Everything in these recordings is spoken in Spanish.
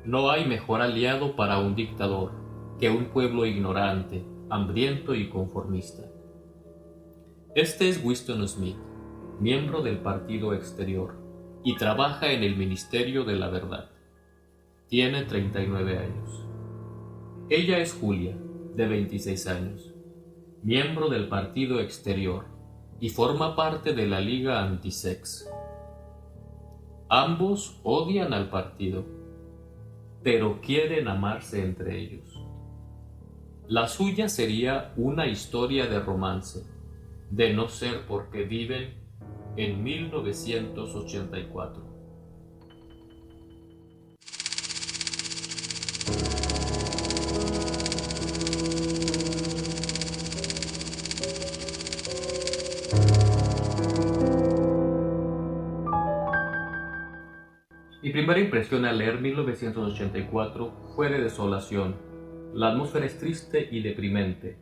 No hay mejor aliado para un dictador que un pueblo ignorante, hambriento y conformista. Este es Winston Smith, miembro del Partido Exterior, y trabaja en el Ministerio de la Verdad. Tiene 39 años. Ella es Julia, de 26 años, miembro del Partido Exterior, y forma parte de la Liga Antisex. Ambos odian al partido, pero quieren amarse entre ellos. La suya sería una historia de romance, de no ser porque viven en 1984. Mi primera impresión al leer 1984 fue de desolación. La atmósfera es triste y deprimente.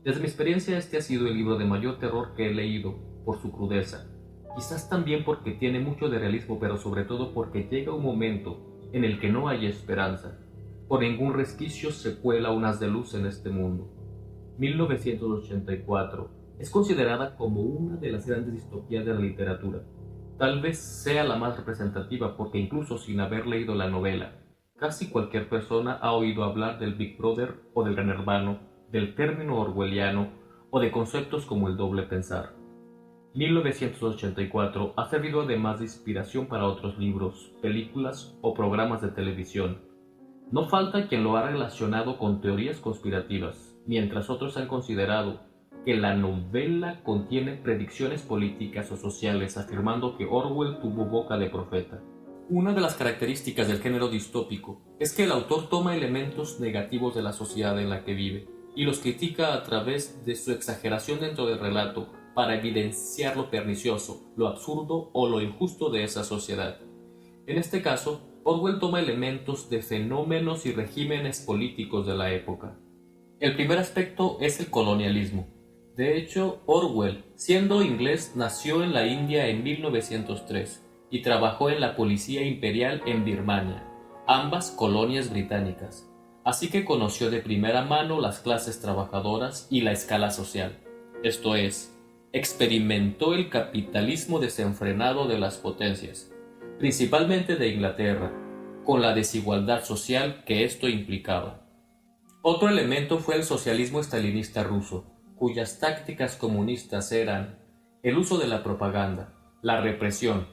Desde mi experiencia, este ha sido el libro de mayor terror que he leído, por su crudeza. Quizás también porque tiene mucho de realismo, pero sobre todo porque llega un momento en el que no hay esperanza. Por ningún resquicio se cuela un haz de luz en este mundo. 1984 es considerada como una de las grandes distopías de la literatura. Tal vez sea la más representativa porque incluso sin haber leído la novela, casi cualquier persona ha oído hablar del Big Brother o del Gran Hermano, del término orwelliano o de conceptos como el doble pensar. 1984 ha servido además de inspiración para otros libros, películas o programas de televisión. No falta quien lo ha relacionado con teorías conspirativas, mientras otros han considerado que la novela contiene predicciones políticas o sociales, afirmando que Orwell tuvo boca de profeta. Una de las características del género distópico es que el autor toma elementos negativos de la sociedad en la que vive y los critica a través de su exageración dentro del relato para evidenciar lo pernicioso, lo absurdo o lo injusto de esa sociedad. En este caso, Orwell toma elementos de fenómenos y regímenes políticos de la época. El primer aspecto es el colonialismo. De hecho, Orwell, siendo inglés, nació en la India en 1903 y trabajó en la Policía Imperial en Birmania, ambas colonias británicas. Así que conoció de primera mano las clases trabajadoras y la escala social. Esto es, experimentó el capitalismo desenfrenado de las potencias, principalmente de Inglaterra, con la desigualdad social que esto implicaba. Otro elemento fue el socialismo estalinista ruso, cuyas tácticas comunistas eran el uso de la propaganda, la represión,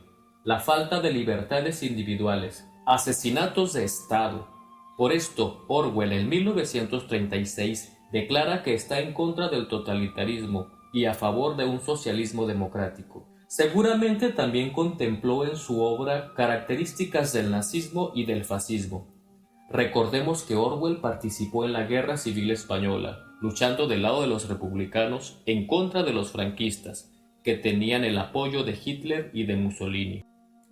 la falta de libertades individuales, asesinatos de Estado. Por esto, Orwell en 1936 declara que está en contra del totalitarismo y a favor de un socialismo democrático. Seguramente también contempló en su obra características del nazismo y del fascismo. Recordemos que Orwell participó en la Guerra Civil Española, luchando del lado de los republicanos en contra de los franquistas, que tenían el apoyo de Hitler y de Mussolini.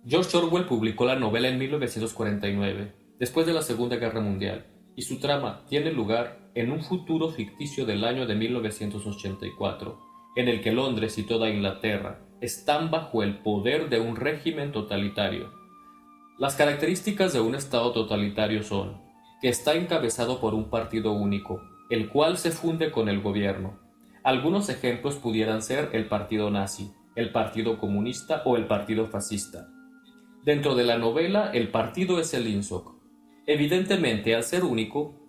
George Orwell publicó la novela en 1949, después de la Segunda Guerra Mundial, y su trama tiene lugar en un futuro ficticio del año de 1984, en el que Londres y toda Inglaterra están bajo el poder de un régimen totalitario. Las características de un Estado totalitario son que está encabezado por un partido único, el cual se funde con el gobierno. Algunos ejemplos pudieran ser el partido nazi, el partido comunista o el partido fascista. Dentro de la novela, el partido es el INSOC. Evidentemente, al ser único,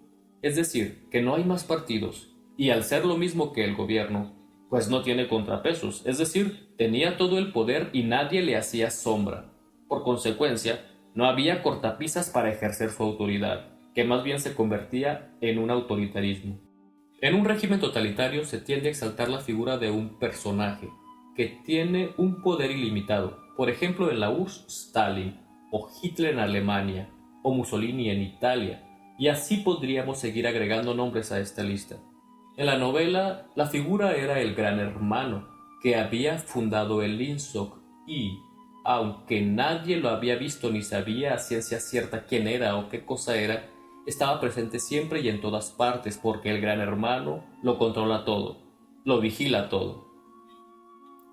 es decir, que no hay más partidos, y al ser lo mismo que el gobierno, pues no tiene contrapesos, es decir, tenía todo el poder y nadie le hacía sombra. Por consecuencia, no había cortapisas para ejercer su autoridad, que más bien se convertía en un autoritarismo. En un régimen totalitario se tiende a exaltar la figura de un personaje que tiene un poder ilimitado, por ejemplo en la URSS Stalin, o Hitler en Alemania, o Mussolini en Italia, y así podríamos seguir agregando nombres a esta lista. En la novela, la figura era el Gran Hermano, que había fundado el INSOC y, aunque nadie lo había visto ni sabía a ciencia cierta quién era o qué cosa era, estaba presente siempre y en todas partes porque el Gran Hermano lo controla todo, lo vigila todo.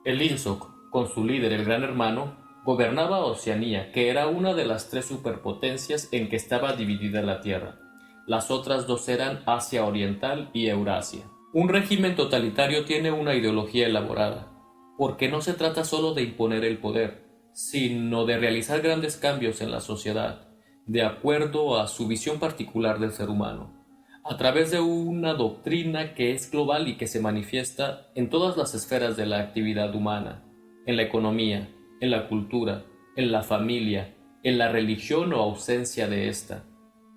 El INSOC, con su líder el Gran Hermano, Gobernaba Oceanía, que era una de las tres superpotencias en que estaba dividida la Tierra. Las otras dos eran Asia Oriental y Eurasia. Un régimen totalitario tiene una ideología elaborada, porque no se trata solo de imponer el poder, sino de realizar grandes cambios en la sociedad, de acuerdo a su visión particular del ser humano, a través de una doctrina que es global y que se manifiesta en todas las esferas de la actividad humana, en la economía, en la cultura, en la familia, en la religión o ausencia de ésta.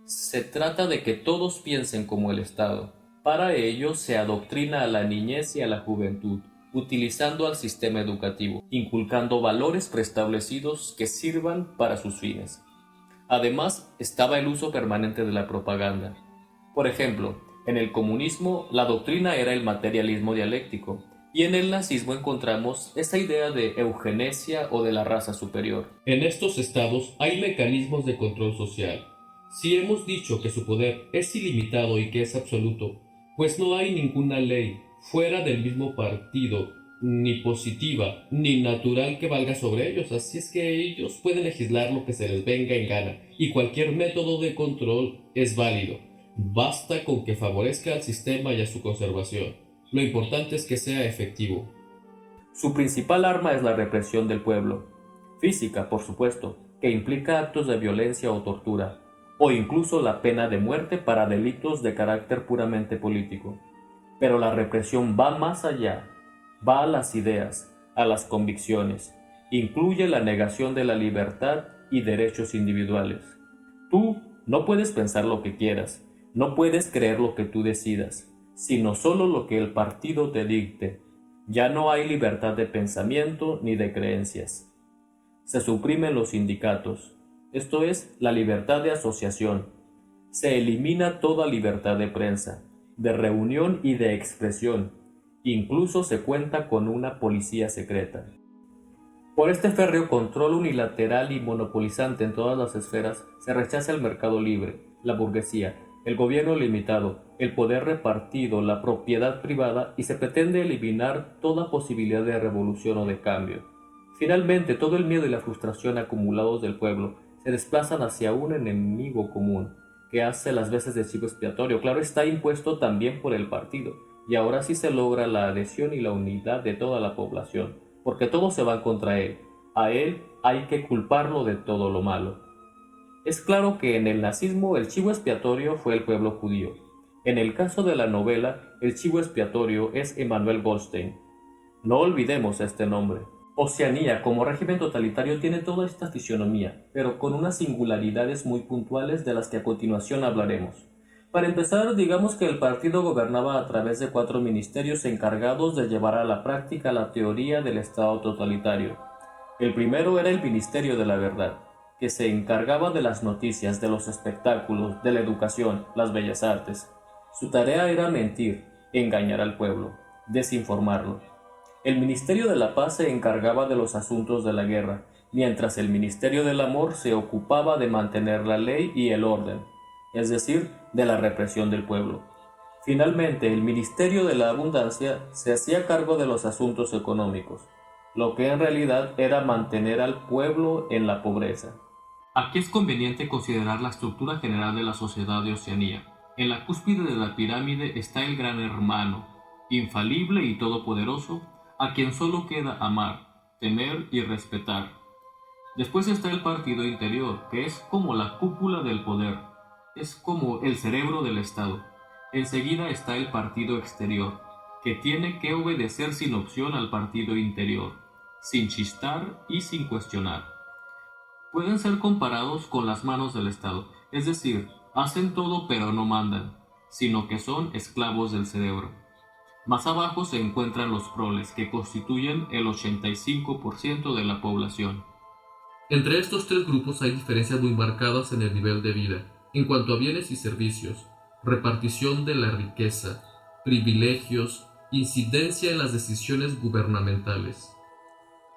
Se trata de que todos piensen como el Estado. Para ello se adoctrina a la niñez y a la juventud, utilizando al sistema educativo, inculcando valores preestablecidos que sirvan para sus fines. Además, estaba el uso permanente de la propaganda. Por ejemplo, en el comunismo la doctrina era el materialismo dialéctico, y en el nazismo encontramos esa idea de eugenesia o de la raza superior. En estos estados hay mecanismos de control social. Si hemos dicho que su poder es ilimitado y que es absoluto, pues no hay ninguna ley fuera del mismo partido, ni positiva, ni natural que valga sobre ellos, así es que ellos pueden legislar lo que se les venga en gana, y cualquier método de control es válido. Basta con que favorezca al sistema y a su conservación. Lo importante es que sea efectivo. Su principal arma es la represión del pueblo, física, por supuesto, que implica actos de violencia o tortura, o incluso la pena de muerte para delitos de carácter puramente político. Pero la represión va más allá, va a las ideas, a las convicciones, incluye la negación de la libertad y derechos individuales. Tú no puedes pensar lo que quieras, no puedes creer lo que tú decidas, sino solo lo que el partido te dicte. Ya no hay libertad de pensamiento ni de creencias. Se suprimen los sindicatos, esto es, la libertad de asociación. Se elimina toda libertad de prensa, de reunión y de expresión. Incluso se cuenta con una policía secreta. Por este férreo control unilateral y monopolizante en todas las esferas, se rechaza el mercado libre, la burguesía, el gobierno limitado, el poder repartido, la propiedad privada y se pretende eliminar toda posibilidad de revolución o de cambio. Finalmente, todo el miedo y la frustración acumulados del pueblo se desplazan hacia un enemigo común, que hace las veces de chivo expiatorio. Claro, está impuesto también por el partido, y ahora sí se logra la adhesión y la unidad de toda la población, porque todos se van contra él. A él hay que culparlo de todo lo malo. Es claro que en el nazismo el chivo expiatorio fue el pueblo judío. En el caso de la novela, el chivo expiatorio es Emanuel Goldstein. No olvidemos este nombre. Oceanía como régimen totalitario tiene toda esta fisionomía, pero con unas singularidades muy puntuales de las que a continuación hablaremos. Para empezar, digamos que el partido gobernaba a través de 4 ministerios encargados de llevar a la práctica la teoría del Estado totalitario. El primero era el Ministerio de la Verdad, que se encargaba de las noticias, de los espectáculos, de la educación, las bellas artes. Su tarea era mentir, engañar al pueblo, desinformarlo. El Ministerio de la Paz se encargaba de los asuntos de la guerra, mientras el Ministerio del Amor se ocupaba de mantener la ley y el orden, es decir, de la represión del pueblo. Finalmente, el Ministerio de la Abundancia se hacía cargo de los asuntos económicos, lo que en realidad era mantener al pueblo en la pobreza. Aquí es conveniente considerar la estructura general de la sociedad de Oceanía. En la cúspide de la pirámide está el gran hermano, infalible y todopoderoso, a quien solo queda amar, temer y respetar. Después está el partido interior, que es como la cúpula del poder, es como el cerebro del Estado. Enseguida está el partido exterior, que tiene que obedecer sin opción al partido interior, sin chistar y sin cuestionar. Pueden ser comparados con las manos del Estado, es decir, hacen todo pero no mandan, sino que son esclavos del cerebro. Más abajo se encuentran los proles, que constituyen el 85% de la población. Entre estos tres grupos hay diferencias muy marcadas en el nivel de vida, en cuanto a bienes y servicios, repartición de la riqueza, privilegios, incidencia en las decisiones gubernamentales.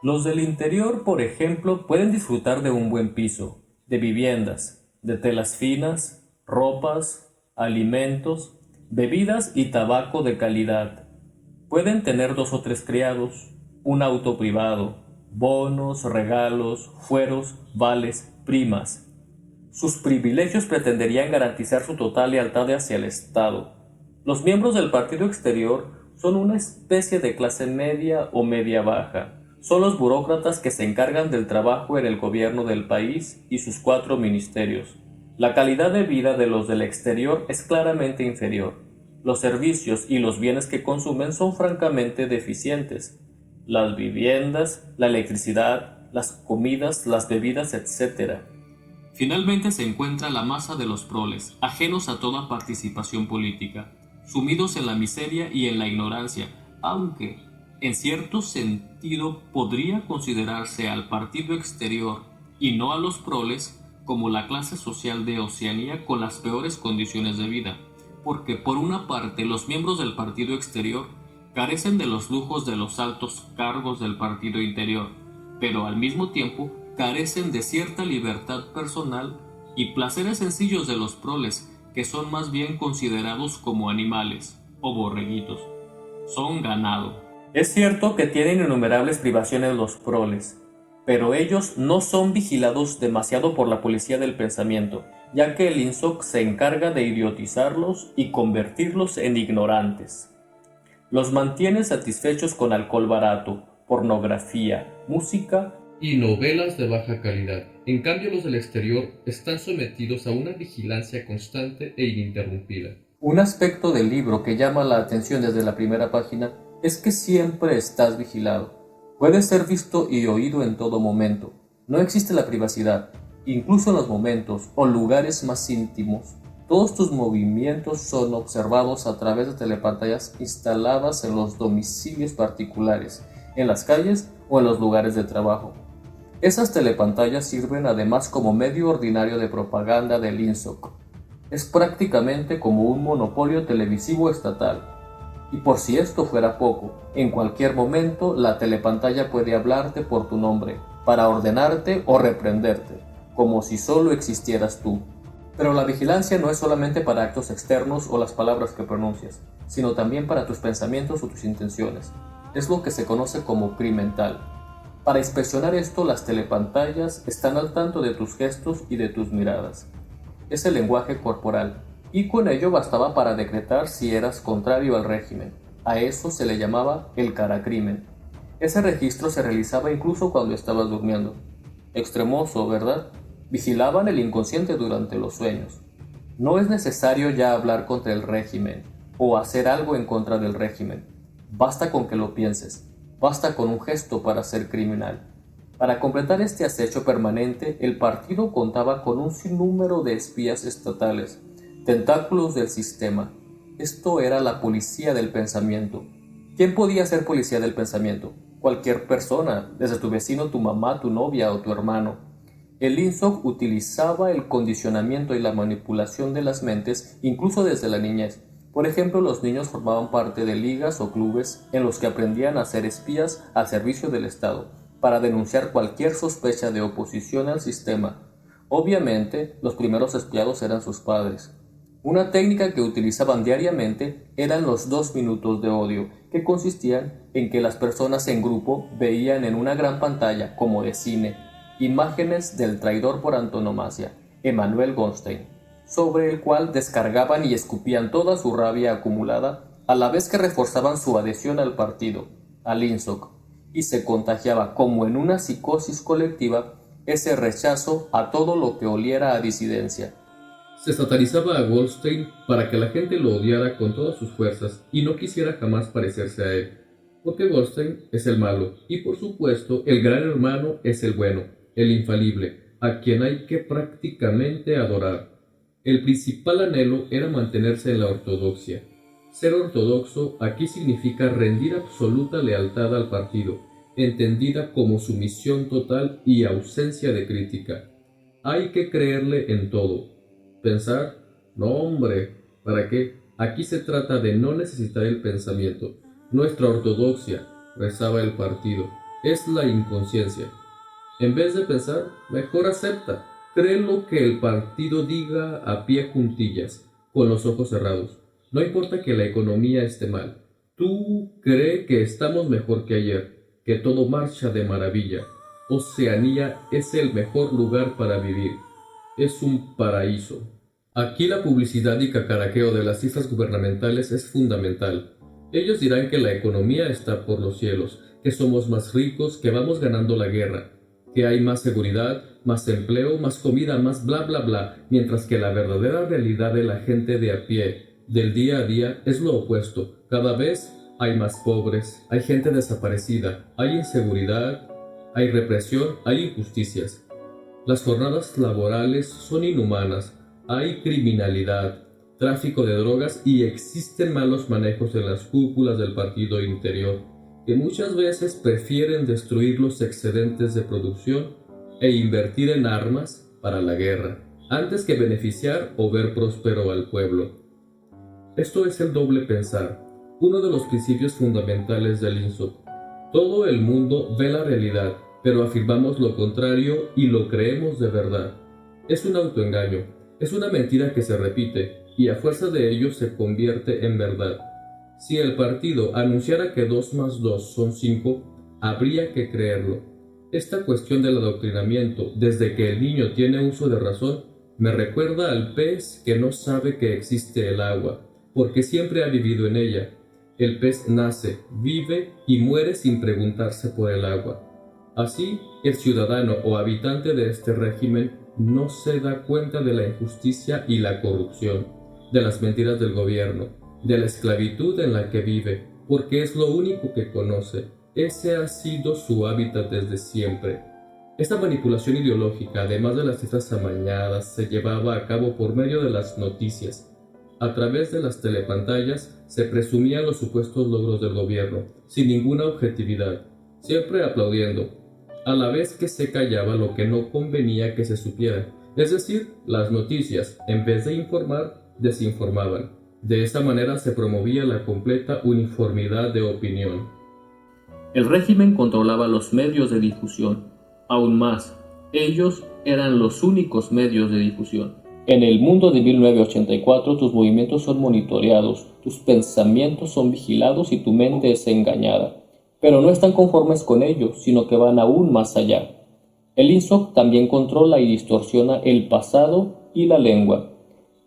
Los del interior, por ejemplo, pueden disfrutar de un buen piso, de viviendas, de telas finas, ropas, alimentos, bebidas y tabaco de calidad. Pueden tener 2 o 3 criados, un auto privado, bonos, regalos, fueros, vales, primas. Sus privilegios pretenderían garantizar su total lealtad hacia el Estado. Los miembros del partido exterior son una especie de clase media o media baja. Son los burócratas que se encargan del trabajo en el gobierno del país y sus 4 ministerios. La calidad de vida de los del exterior es claramente inferior. Los servicios y los bienes que consumen son francamente deficientes. Las viviendas, la electricidad, las comidas, las bebidas, etc. Finalmente se encuentra la masa de los proles, ajenos a toda participación política, sumidos en la miseria y en la ignorancia, aunque, en cierto sentido, podría considerarse al partido exterior, y no a los proles, como la clase social de Oceanía con las peores condiciones de vida, porque por una parte los miembros del partido exterior carecen de los lujos de los altos cargos del partido interior, pero al mismo tiempo carecen de cierta libertad personal y placeres sencillos de los proles, que son más bien considerados como animales o borreguitos. Son ganado. Es cierto que tienen innumerables privaciones los proles, pero ellos no son vigilados demasiado por la policía del pensamiento, ya que el INSOC se encarga de idiotizarlos y convertirlos en ignorantes. Los mantiene satisfechos con alcohol barato, pornografía, música y novelas de baja calidad. En cambio, los del exterior están sometidos a una vigilancia constante e ininterrumpida. Un aspecto del libro que llama la atención desde la primera página es que siempre estás vigilado. Puedes ser visto y oído en todo momento. No existe la privacidad, incluso en los momentos o lugares más íntimos. Todos tus movimientos son observados a través de telepantallas instaladas en los domicilios particulares, en las calles o en los lugares de trabajo. Esas telepantallas sirven además como medio ordinario de propaganda del INSOC. Es prácticamente como un monopolio televisivo estatal. Y por si esto fuera poco, en cualquier momento la telepantalla puede hablarte por tu nombre, para ordenarte o reprenderte, como si solo existieras tú. Pero la vigilancia no es solamente para actos externos o las palabras que pronuncias, sino también para tus pensamientos o tus intenciones. Es lo que se conoce como crimental. Para inspeccionar esto, las telepantallas están al tanto de tus gestos y de tus miradas. Es el lenguaje corporal, y con ello bastaba para decretar si eras contrario al régimen. A eso se le llamaba el caracrimen. Ese registro se realizaba incluso cuando estabas durmiendo. Extremoso, ¿verdad? Vigilaban el inconsciente durante los sueños. No es necesario ya hablar contra el régimen o hacer algo en contra del régimen. Basta con que lo pienses. Basta con un gesto para ser criminal. Para completar este acecho permanente, el partido contaba con un sinnúmero de espías estatales, tentáculos del sistema. Esto era la policía del pensamiento. ¿Quién podía ser policía del pensamiento? Cualquier persona, desde tu vecino, tu mamá, tu novia o tu hermano. El INSOC utilizaba el condicionamiento y la manipulación de las mentes incluso desde la niñez. Por ejemplo, los niños formaban parte de ligas o clubes en los que aprendían a ser espías al servicio del Estado, para denunciar cualquier sospecha de oposición al sistema. Obviamente, los primeros espiados eran sus padres. Una técnica que utilizaban diariamente eran los 2 minutos de odio, que consistían en que las personas en grupo veían en una gran pantalla, como de cine, imágenes del traidor por antonomasia, Emmanuel Goldstein, sobre el cual descargaban y escupían toda su rabia acumulada, a la vez que reforzaban su adhesión al partido, al INSOC, y se contagiaba como en una psicosis colectiva ese rechazo a todo lo que oliera a disidencia. Se satanizaba a Goldstein para que la gente lo odiara con todas sus fuerzas y no quisiera jamás parecerse a él, porque Goldstein es el malo y por supuesto el gran hermano es el bueno, el infalible, a quien hay que prácticamente adorar. El principal anhelo era mantenerse en la ortodoxia. Ser ortodoxo aquí significa rendir absoluta lealtad al partido, entendida como sumisión total y ausencia de crítica. Hay que creerle en todo. Pensar, no hombre, ¿para qué? Aquí se trata de no necesitar el pensamiento. Nuestra ortodoxia, rezaba el partido, es la inconsciencia. En vez de pensar, mejor acepta. Cree lo que el partido diga a pie juntillas, con los ojos cerrados. No importa que la economía esté mal. Tú cree que estamos mejor que ayer. que todo marcha de maravilla. Oceanía es el mejor lugar para vivir. Es un paraíso. Aquí la publicidad y cacaraqueo de las cifras gubernamentales es fundamental. Ellos dirán que la economía está por los cielos, que somos más ricos, que vamos ganando la guerra, que hay más seguridad, más empleo, más comida, más bla bla bla, mientras que la verdadera realidad de la gente de a pie, del día a día, es lo opuesto. Cada vez hay más pobres, hay gente desaparecida, hay inseguridad, hay represión, hay injusticias. Las jornadas laborales son inhumanas, hay criminalidad, tráfico de drogas y existen malos manejos en las cúpulas del partido interior, que muchas veces prefieren destruir los excedentes de producción e invertir en armas para la guerra, antes que beneficiar o ver próspero al pueblo. Esto es el doble pensar, uno de los principios fundamentales del INSOC. Todo el mundo ve la realidad, pero afirmamos lo contrario y lo creemos de verdad. Es un autoengaño, es una mentira que se repite y a fuerza de ello se convierte en verdad. Si el partido anunciara que 2 más 2 son 5, habría que creerlo. Esta cuestión del adoctrinamiento, desde que el niño tiene uso de razón, me recuerda al pez que no sabe que existe el agua, porque siempre ha vivido en ella. El pez nace, vive y muere sin preguntarse por el agua. Así, el ciudadano o habitante de este régimen no se da cuenta de la injusticia y la corrupción, de las mentiras del gobierno, de la esclavitud en la que vive, porque es lo único que conoce. Ese ha sido su hábitat desde siempre. Esta manipulación ideológica, además de las cifras amañadas, se llevaba a cabo por medio de las noticias. A través de las telepantallas se presumían los supuestos logros del gobierno, sin ninguna objetividad, siempre aplaudiendo, a la vez que se callaba lo que no convenía que se supiera, es decir, las noticias, en vez de informar, desinformaban. De esa manera se promovía la completa uniformidad de opinión. El régimen controlaba los medios de difusión. Aún más, ellos eran los únicos medios de difusión. En el mundo de 1984 tus movimientos son monitoreados, tus pensamientos son vigilados y tu mente es engañada. Pero no están conformes con ello, sino que van aún más allá. El INSOC también controla y distorsiona el pasado y la lengua.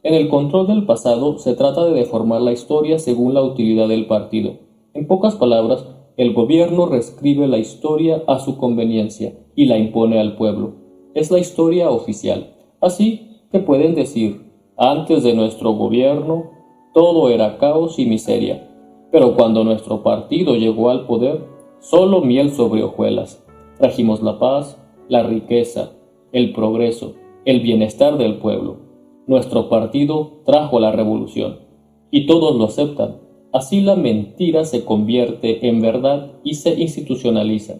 En el control del pasado se trata de deformar la historia según la utilidad del partido. En pocas palabras, el gobierno reescribe la historia a su conveniencia y la impone al pueblo. Es la historia oficial. Así que pueden decir, antes de nuestro gobierno, todo era caos y miseria. Pero cuando nuestro partido llegó al poder, solo miel sobre hojuelas. Trajimos la paz, la riqueza, el progreso, el bienestar del pueblo. Nuestro partido trajo la revolución. Y todos lo aceptan. Así la mentira se convierte en verdad y se institucionaliza.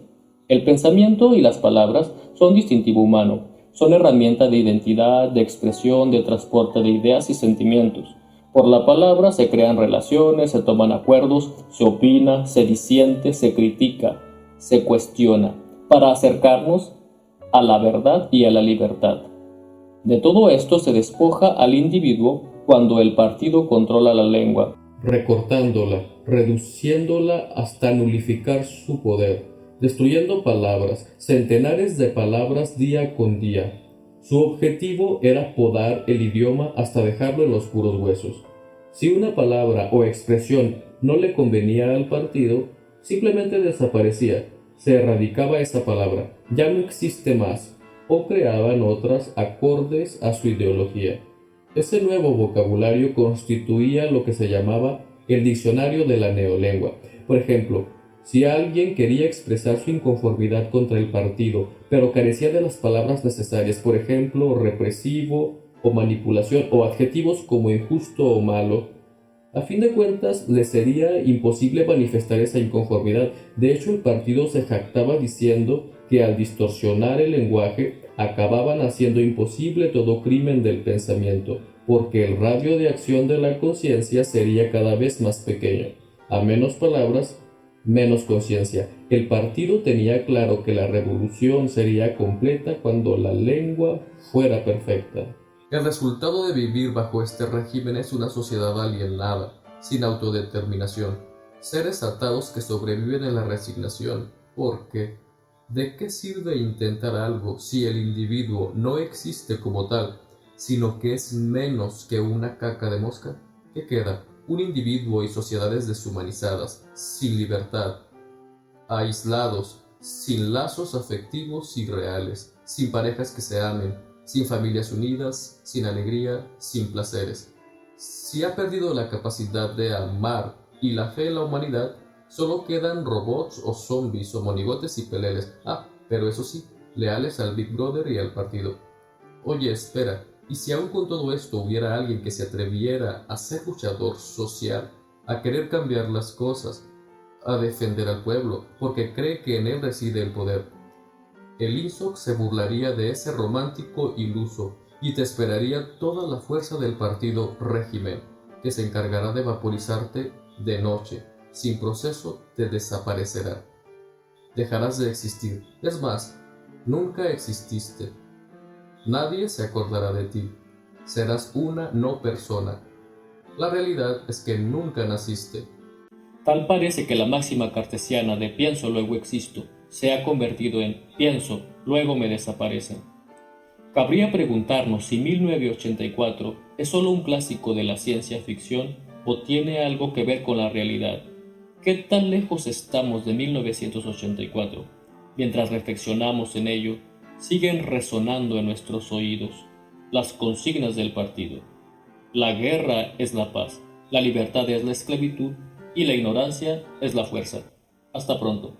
El pensamiento y las palabras son distintivo humano, son herramienta de identidad, de expresión, de transporte de ideas y sentimientos. Por la palabra se crean relaciones, se toman acuerdos, se opina, se disiente, se critica, se cuestiona, para acercarnos a la verdad y a la libertad. De todo esto se despoja al individuo cuando el partido controla la lengua, recortándola, reduciéndola hasta nulificar su poder, destruyendo palabras, centenares de palabras día con día. Su objetivo era podar el idioma hasta dejarlo en los puros huesos. Si una palabra o expresión no le convenía al partido, simplemente desaparecía, se erradicaba esa palabra, ya no existe más, o creaban otras acordes a su ideología. Ese nuevo vocabulario constituía lo que se llamaba el diccionario de la neolengua. Por ejemplo, si alguien quería expresar su inconformidad contra el partido, pero carecía de las palabras necesarias, por ejemplo, represivo o manipulación o adjetivos como injusto o malo, a fin de cuentas le sería imposible manifestar esa inconformidad. De hecho, el partido se jactaba diciendo que al distorsionar el lenguaje acababan haciendo imposible todo crimen del pensamiento, porque el radio de acción de la conciencia sería cada vez más pequeño. A menos palabras, menos conciencia. El partido tenía claro que la revolución sería completa cuando la lengua fuera perfecta. El resultado de vivir bajo este régimen es una sociedad alienada, sin autodeterminación, seres atados que sobreviven en la resignación, Porque, ¿de qué sirve intentar algo si el individuo no existe como tal, sino que es menos que una caca de mosca? ¿Qué queda? Un individuo y sociedades deshumanizadas, sin libertad, aislados, sin lazos afectivos y reales, sin parejas que se amen, sin familias unidas, sin alegría, sin placeres. Si ha perdido la capacidad de amar y la fe en la humanidad, solo quedan robots o zombies o monigotes y peleles. Pero eso sí, leales al Big Brother y al partido. Oye, espera, ¿y si aún con todo esto hubiera alguien que se atreviera a ser luchador social, a querer cambiar las cosas, a defender al pueblo, porque cree que en él reside el poder? El INSOC se burlaría de ese romántico iluso y te esperaría toda la fuerza del partido régimen, que se encargará de vaporizarte de noche. Sin proceso te desaparecerá. Dejarás de existir. Es más, nunca exististe. Nadie se acordará de ti. Serás una no persona. La realidad es que nunca naciste. Tal parece que la máxima cartesiana de pienso luego existo se ha convertido en pienso luego me desaparecen. Cabría preguntarnos si 1984 es solo un clásico de la ciencia ficción o tiene algo que ver con la realidad. ¿Qué tan lejos estamos de 1984? Mientras reflexionamos en ello, siguen resonando en nuestros oídos las consignas del partido. La guerra es la paz, la libertad es la esclavitud y la ignorancia es la fuerza. Hasta pronto.